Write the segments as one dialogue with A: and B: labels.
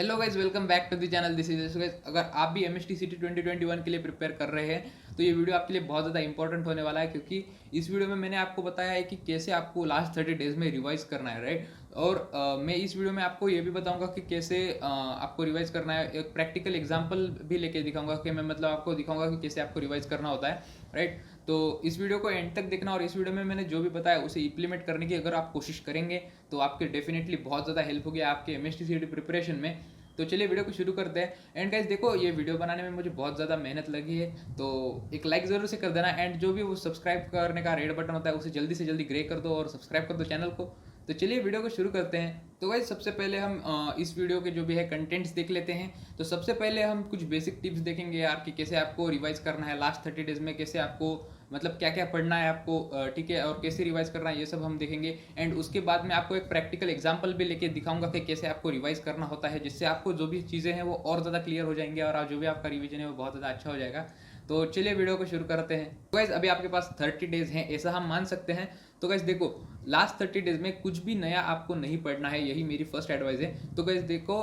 A: Hello guys, welcome back to the channel. This is guys. अगर आप भी MST city 2021 के लिए प्रिपेयर कर रहे हैं तो ये वीडियो आपके लिए बहुत ज़्यादा इंपॉर्टेंट होने वाला है, क्योंकि इस वीडियो में मैंने आपको बताया है कि कैसे आपको लास्ट 30 डेज में रिवाइज करना है, राइट। और मैं इस वीडियो में आपको ये भी बताऊंगा कि कैसे आपको रिवाइज करना है। एक प्रैक्टिकल एग्जाम्पल भी लेके दिखाऊंगा कि मैं मतलब आपको दिखाऊंगा कि कैसे आपको रिवाइज करना होता है, राइट। तो इस वीडियो को एंड तक देखना, और इस वीडियो में मैंने जो भी बताया उसे इम्प्लीमेंट करने की अगर आप कोशिश करेंगे तो आपके डेफिनेटली बहुत ज़्यादा हेल्प होगी आपके एमएसटी सीटी प्रिपरेशन में। तो चलिए वीडियो को शुरू करते हैं। एंड गाइस देखो, ये वीडियो बनाने में मुझे बहुत ज़्यादा मेहनत लगी है, तो एक लाइक ज़रूर से कर देना। एंड जो भी वो सब्सक्राइब करने का रेड बटन होता है उसे जल्दी से जल्दी ग्रे कर दो और सब्सक्राइब कर दो चैनल को। तो चलिए वीडियो को शुरू करते हैं। तो गाइस सबसे पहले हम इस वीडियो के जो भी है कंटेंट्स देख लेते हैं। तो सबसे पहले हम कुछ बेसिक टिप्स देखेंगे यार कि कैसे आपको रिवाइज करना है लास्ट 30 डेज में, कैसे आपको मतलब क्या क्या पढ़ना है आपको, ठीक है, और कैसे रिवाइज करना है ये सब हम देखेंगे। एंड उसके बाद मैं आपको एक प्रैक्टिकल एग्जांपल भी लेके दिखाऊंगा कि कैसे आपको रिवाइज करना होता है, जिससे आपको जो भी चीज़ें हैं वो और ज़्यादा क्लियर हो जाएंगे और जो भी आपका रिवीजन है वो बहुत ज़्यादा अच्छा हो जाएगा। तो चलिए वीडियो को शुरू करते हैं। तो गाइज अभी आपके पास 30 डेज हैं ऐसा हम मान सकते हैं। तो गाइज देखो, लास्ट 30 डेज में कुछ भी नया आपको नहीं पढ़ना है, यही मेरी फर्स्ट एडवाइस है। तो गाइज देखो,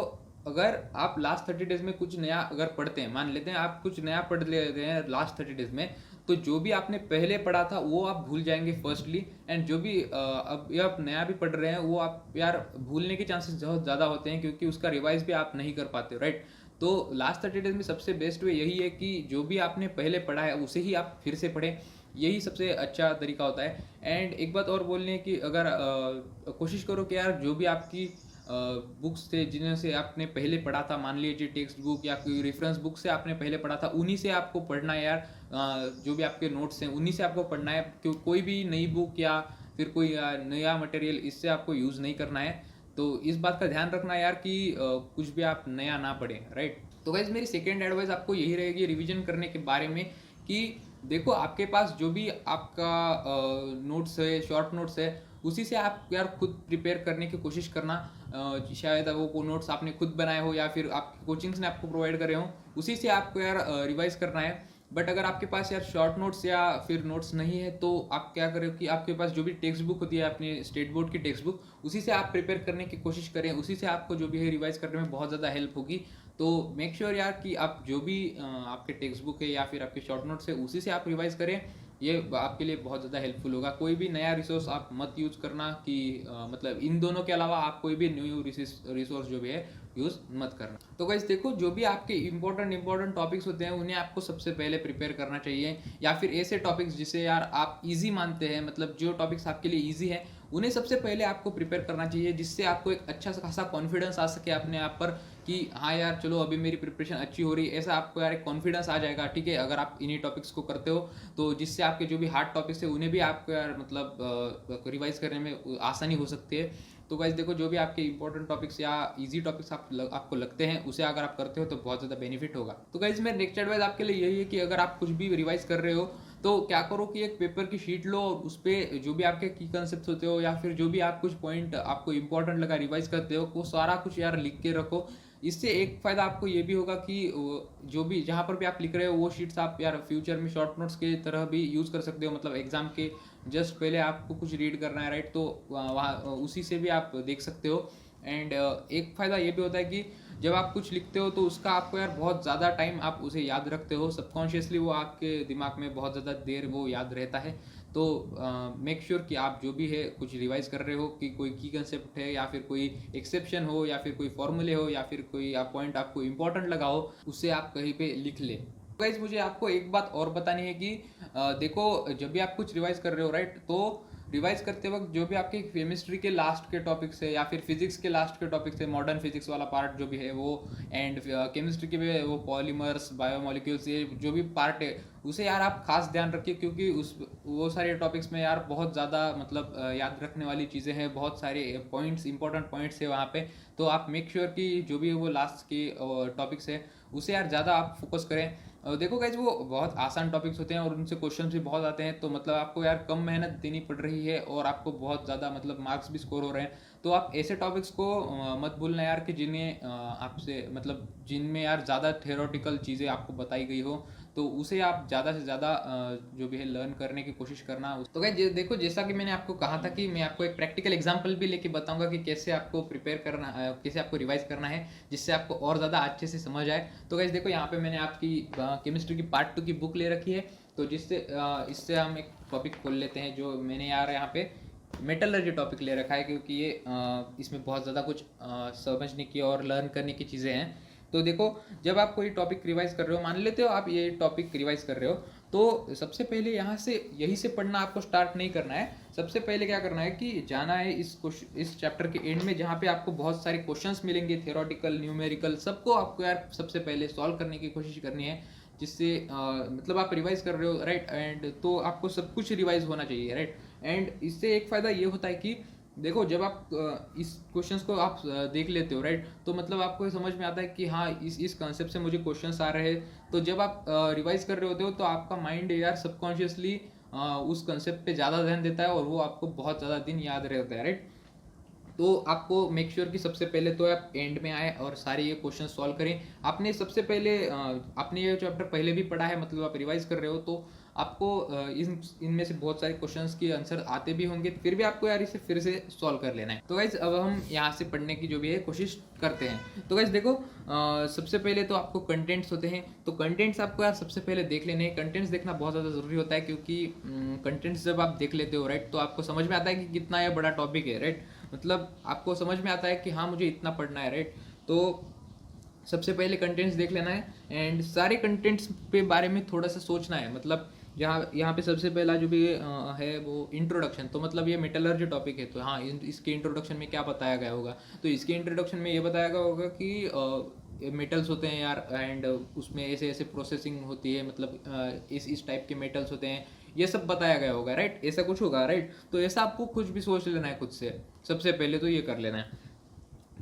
A: अगर आप लास्ट 30 डेज में कुछ नया अगर पढ़ते हैं, मान लेते हैं आप कुछ नया पढ़ ले रहे हैं लास्ट 30 डेज में, तो जो भी आपने पहले पढ़ा था वो आप भूल जाएंगे फर्स्टली। एंड जो भी अब ये आप नया भी पढ़ रहे हैं वो आप यार भूलने के चांसेस बहुत ज़्यादा होते हैं, क्योंकि उसका रिवाइज भी आप नहीं कर पाते, राइट। तो लास्ट 30 डेज में सबसे बेस्ट वे यही है कि जो भी आपने पहले पढ़ा है उसे ही आप फिर से पढ़ें, यही सबसे अच्छा तरीका होता है। एंड एक बात और बोलनी है कि अगर कोशिश करो कि यार जो भी आपकी बुक्स थे जिन्हें से आपने पहले पढ़ा था, मान लीजिए टेक्स्ट बुक या कोई रेफरेंस बुक से आपने पहले पढ़ा था, उन्हीं से आपको पढ़ना है यार। जो भी आपके नोट्स हैं उन्हीं से आपको पढ़ना है, क्यों कोई भी नई बुक या फिर कोई नया मटेरियल इससे आपको यूज़ नहीं करना है। तो इस बात का ध्यान रखना यार कि कुछ भी आप नया ना पढ़ें, राइट। तो गाइज मेरी सेकेंड एडवाइस आपको यही रहेगी रिविजन करने के बारे में, कि देखो आपके पास जो भी आपका नोट्स है, शॉर्ट नोट्स है, उसी से आप यार खुद प्रिपेयर करने की कोशिश करना। शायद वो नोट्स आपने खुद बनाए हो या फिर आप कोचिंग्स ने आपको प्रोवाइड करे हो, उसी से आपको यार रिवाइज करना है। बट अगर आपके पास यार शॉर्ट नोट्स या फिर नोट्स नहीं है तो आप क्या करें कि आपके पास जो भी टेक्स्ट बुक होती है अपने स्टेट बोर्ड की टेक्स्ट बुक, उसी से आप प्रिपेयर करने की कोशिश करें, उसी से आपको जो भी है रिवाइज करने में बहुत ज़्यादा हेल्प होगी। तो मेक श्योर यार कि आप जो भी आपके टेक्स्ट बुक है या फिर आपके शॉर्ट नोट्स है उसी से आप रिवाइज करें, ये आपके लिए बहुत ज़्यादा हेल्पफुल होगा। कोई भी नया रिसोर्स आप मत यूज करना कि मतलब इन दोनों के अलावा आप कोई भी न्यू रिसोर्स जो भी है यूज़ मत करना। तो गाइस देखो, जो भी आपके इंपॉर्टेंट टॉपिक्स होते हैं उन्हें आपको सबसे पहले प्रिपेयर करना चाहिए, या फिर ऐसे टॉपिक्स जिसे यार आप इजी मानते हैं, मतलब जो टॉपिक्स आपके लिए इजी है उन्हें सबसे पहले आपको प्रिपेयर करना चाहिए, जिससे आपको एक अच्छा सा खासा कॉन्फिडेंस आ सके अपने आप पर कि हाँ यार चलो अभी मेरी प्रिपरेशन अच्छी हो रही है, ऐसा आपको यार एक कॉन्फिडेंस आ जाएगा, ठीक है, अगर आप इन्हीं टॉपिक्स को करते हो। तो जिससे आपके जो भी हार्ड टॉपिक्स है उन्हें भी आपको यार मतलब रिवाइज करने में आसानी हो सकती है। तो गाइस देखो, जो भी आपके इंपॉर्टेंट टॉपिक्स या इजी टॉपिक्स आपको लगते हैं उसे अगर आप करते हो तो बहुत ज़्यादा बेनिफिट होगा। तो गाइस मेरा नेक्स्ट एडवाइस आपके लिए यही है कि अगर आप कुछ भी रिवाइज कर रहे हो तो क्या करो कि एक पेपर की शीट लो और उस पर जो भी आपके की कंसेप्ट होते हो या फिर जो भी आप कुछ पॉइंट आपको इंपॉर्टेंट लगा रिवाइज करते हो वो सारा कुछ यार लिख के रखो। इससे एक फ़ायदा आपको ये भी होगा कि जो भी जहाँ पर भी आप लिख रहे हो वो शीट्स आप यार फ्यूचर में शॉर्ट नोट्स के तरह भी यूज़ कर सकते हो, मतलब एग्जाम के जस्ट पहले आपको कुछ रीड करना है, राइट, तो वहाँ उसी से भी आप देख सकते हो। एंड एक फ़ायदा ये भी होता है कि जब आप कुछ लिखते हो तो उसका आपको यार बहुत ज़्यादा टाइम आप उसे याद रखते हो, सबकॉन्शियसली वो आपके दिमाग में बहुत ज़्यादा देर वो याद रहता है। तो मेक श्योर कि आप जो भी है कुछ रिवाइज कर रहे हो कि कोई की कंसेप्ट है या फिर कोई एक्सेप्शन हो या फिर कोई फॉर्मूले हो या फिर कोई आप पॉइंट आपको इंपॉर्टेंट लगा हो, उससे आप कहीं पे लिख ले। गाइज मुझे आपको एक बात और बतानी है कि देखो, जब भी आप कुछ रिवाइज कर रहे हो, राइट, तो रिवाइज करते वक्त जो भी आपके केमिस्ट्री के लास्ट के टॉपिक्स है या फिर फिजिक्स के लास्ट के टॉपिक्स है, मॉडर्न फिजिक्स वाला पार्ट जो भी है वो, एंड केमिस्ट्री के भी वो पॉलीमर्स बायोमोलिक्यूल्स ये जो भी पार्ट है उसे यार आप खास ध्यान रखिए, क्योंकि उस वो सारे टॉपिक्स में यार बहुत ज़्यादा मतलब याद रखने वाली चीज़ें हैं, बहुत सारे पॉइंट्स इंपॉर्टेंट पॉइंट्स है वहाँ पे। तो आप मेक श्योर कि जो भी वो लास्ट के टॉपिक्स है उसे यार ज़्यादा आप फोकस करें। देखो गाइज, वो बहुत आसान टॉपिक्स होते हैं और उनसे क्वेश्चन भी बहुत आते हैं, तो मतलब आपको यार कम मेहनत देनी पड़ रही है और आपको बहुत ज़्यादा मतलब मार्क्स भी स्कोर हो रहे हैं। तो आप ऐसे टॉपिक्स को मत भूलना यार कि जिन्हें आपसे मतलब जिनमें यार ज़्यादा थियोरेटिकल चीज़ें आपको बताई गई हो। तो उसे आप ज़्यादा से ज़्यादा जो भी है लर्न करने की कोशिश करना। तो गाइस देखो, जैसा कि मैंने आपको कहा था कि मैं आपको एक प्रैक्टिकल एग्जांपल भी लेके बताऊंगा कि कैसे आपको प्रिपेयर करना, कैसे आपको रिवाइज करना है जिससे आपको और ज़्यादा अच्छे से समझ आए। तो गाइस देखो, यहाँ पे मैंने आपकी केमिस्ट्री की पार्ट 2 की बुक ले रखी है। तो जिससे इससे हम एक टॉपिक खोल लेते हैं जो मैंने यार यहाँ पे मेटलर्जी टॉपिक ले रखा है, क्योंकि ये इसमें बहुत ज़्यादा कुछ समझने की और लर्न करने की चीज़ें हैं। तो देखो, जब आप कोई टॉपिक रिवाइज कर रहे हो, मान लेते हो आप ये टॉपिक रिवाइज कर रहे हो, तो सबसे पहले यहाँ से यहीं से पढ़ना आपको स्टार्ट नहीं करना है। सबसे पहले क्या करना है कि जाना है इस चैप्टर के एंड में, जहाँ पे आपको बहुत सारे क्वेश्चंस मिलेंगे, थ्योरेटिकल, न्यूमेरिकल, सबको आपको यार सबसे पहले सॉल्व करने की कोशिश करनी है। जिससे मतलब आप रिवाइज कर रहे हो, राइट, एंड तो आपको सब कुछ रिवाइज होना चाहिए, राइट। एंड इससे एक फ़ायदा ये होता है कि देखो, जब आप इस क्वेश्चंस को आप देख लेते हो, राइट, तो मतलब आपको समझ में आता है कि हाँ इस कॉन्सेप्ट से मुझे क्वेश्चंस आ रहे हैं। तो जब आप रिवाइज कर रहे होते हो तो आपका माइंड यार सबकॉन्शियसली उस कॉन्सेप्ट पे ज़्यादा ध्यान देता है और वो आपको बहुत ज़्यादा दिन याद रहता है, राइट। तो आपको मेक श्योर कि सबसे पहले तो आप एंड में आए और सारे ये क्वेश्चन सॉल्व करें। आपने सबसे पहले आपने ये चैप्टर पहले भी पढ़ा है, मतलब आप रिवाइज कर रहे हो, तो आपको इनमें से बहुत सारे क्वेश्चंस के आंसर आते भी होंगे, फिर भी आपको यार इसे फिर से सॉल्व कर लेना है। तो गाइज अब हम यहाँ से पढ़ने की जो भी है कोशिश करते हैं। तो गाइज देखो, सबसे पहले तो आपको कंटेंट्स होते हैं, तो कंटेंट्स आपको यार सबसे पहले देख लेने हैं। कंटेंट्स देखना बहुत ज़्यादा ज़रूरी होता है, क्योंकि कंटेंट्स जब आप देख लेते हो, राइट, तो आपको समझ में आता है कि कितना यह बड़ा टॉपिक है, राइट। मतलब आपको समझ में आता है कि हाँ मुझे इतना पढ़ना है, राइट। तो सबसे पहले कंटेंट्स देख लेना है एंड सारे कंटेंट्स पे बारे में थोड़ा सा सोचना है। मतलब यहाँ पे सबसे पहला जो भी है वो इंट्रोडक्शन। तो मतलब ये मेटलर्जी टॉपिक है, तो हाँ इसके इंट्रोडक्शन में क्या बताया गया होगा, तो इसके इंट्रोडक्शन में ये बताया गया होगा कि मेटल्स होते हैं यार, एंड उसमें ऐसे ऐसे प्रोसेसिंग होती है, मतलब इस टाइप के मेटल्स होते हैं, ये सब बताया गया होगा, राइट, ऐसा कुछ होगा, राइट। तो ऐसा आपको कुछ भी सोच लेना है खुद से, सबसे पहले तो ये कर लेना है।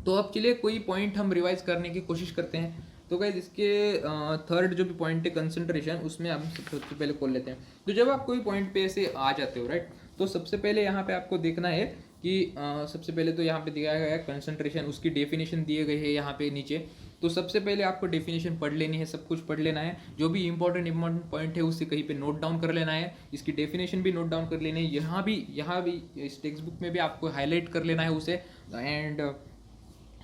A: तो अब चलिए कोई पॉइंट हम रिवाइज करने की कोशिश करते हैं। तो गाइज इसके थर्ड जो भी पॉइंट है कंसंट्रेशन, उसमें हम सबसे पहले खोल लेते हैं। तो जब आप कोई पॉइंट पे ऐसे आ जाते हो, राइट, तो सबसे पहले यहाँ पे आपको देखना है कि सबसे पहले तो यहाँ पे दिखाया गया है कंसंट्रेशन, उसकी डेफिनेशन दिए गए हैं यहाँ पे नीचे। तो सबसे पहले आपको डेफिनेशन पढ़ लेनी है, सब कुछ पढ़ लेना है, जो भी इंपॉर्टेंट पॉइंट है उससे कहीं पे नोट डाउन कर लेना है, इसकी डेफिनेशन भी नोट डाउन कर लेनी है, यहाँ भी इस टेक्स्ट बुक में भी आपको हाईलाइट कर लेना है उसे। एंड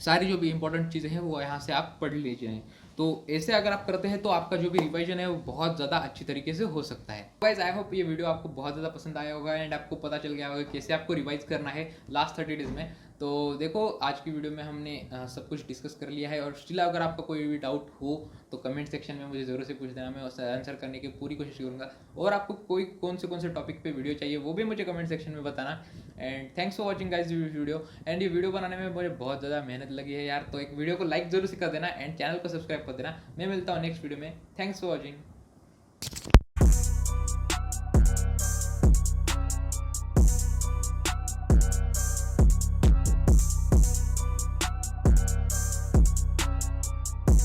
A: सारी जो भी इंपॉर्टेंट चीज़ें हैं वो यहाँ से आप पढ़ लीजिए। तो ऐसे अगर आप करते हैं तो आपका जो भी रिवाइजन है वो बहुत ज़्यादा अच्छी तरीके से हो सकता है। गाइस आई होप ये वीडियो आपको बहुत ज़्यादा पसंद आया होगा एंड आपको पता चल गया होगा कैसे आपको रिवाइज करना है लास्ट 30 डेज में। तो देखो, आज की वीडियो में हमने सब कुछ डिस्कस कर लिया है, और स्टिल अगर आपका कोई भी डाउट हो तो कमेंट सेक्शन में मुझे ज़रूर से पूछ देना, मैं उसका आंसर करने की पूरी कोशिश करूँगा। और आपको कोई कौन से टॉपिक पे वीडियो चाहिए वो भी मुझे कमेंट सेक्शन में बताना। And thanks for watching guys video. And ये वीडियो बनाने में मुझे बहुत ज़्यादा मेहनत लगी है यार, तो एक वीडियो को लाइक जरूर से कर देना एंड चैनल को सब्सक्राइब कर देना। मैं मिलता हूँ नेक्स्ट वीडियो में। Thanks for watching.